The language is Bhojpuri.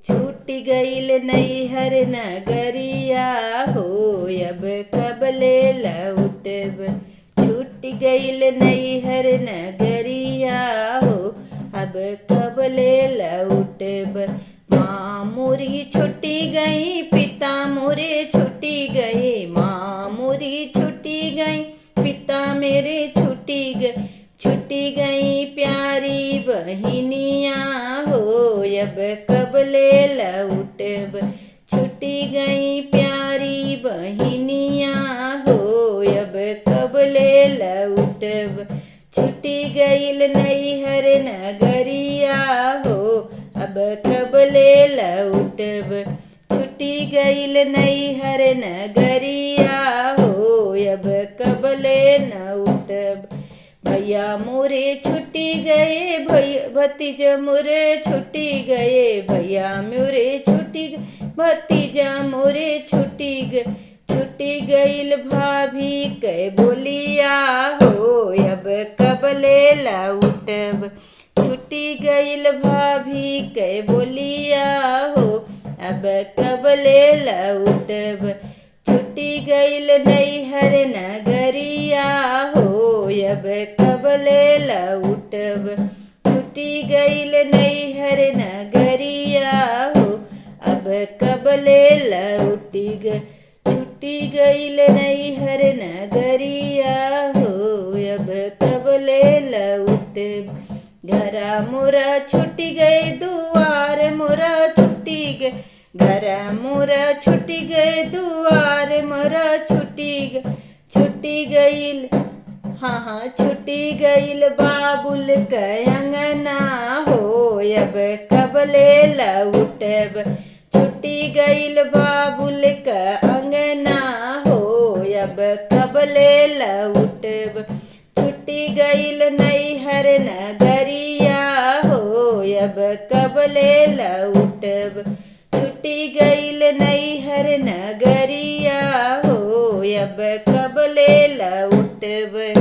छूट गईल नैहर नगरिया हो, अब कबले लौटब। छूट गईल नैहर नगरिया हो, अब कबले लौटब। माँ मोरी छुट्टी गई, पिता मोरे छुट्टी गए। माँ मोरी छुट्टी गई, पिता मेरे छुट्टी गई प्यारी बहिनिया हो, अब कबले लौटब। छुट्टी गई प्यारी बहिनिया हो, अब कबले लौटब। छुट्टी गईल नैहर नगरिया हो, अब कबले लौटब। छुट्टी गईल नैहर नगरिया हो, अब कबले लौटब। भैया मोरे छुट्टी गए, भतीजा मोरे छुट्टी गए। भैया मोरे छुट्टी गए, भतीजा मोरे छुट्टी गईल भाभी के बोलिया हो, अब कबले लौटब। छुट्टी गईल भाभी के बोलिया हो, अब कबले लौटब। छुट्टी गईल नैहर नगरिया हो, अब कबले लौटब। छुट्टी गईल नैहर नगरिया हो, अब कबले लौटब। छुट्टी गईल नैहर नगरिया हो, अब कबले लौटब। घरा मोरा छुट्टी गए, दुआर मोरा छुट्टी गए। घरा मोरा छुट्टी गए, दुआर मोरा छुट्टी गईल। हाँ छुट्टी गईल बाबुल के अंगना हो, अब कबले लौटब। छुट्टी गईल बाबुल के अंगना हो, अब कबले लौटब। छुट्टी गईल नैहर नगरिया हो, अब कबले लौटब। छुट्टी गईल नैहर नगरिया हो, अब कबले लौटब।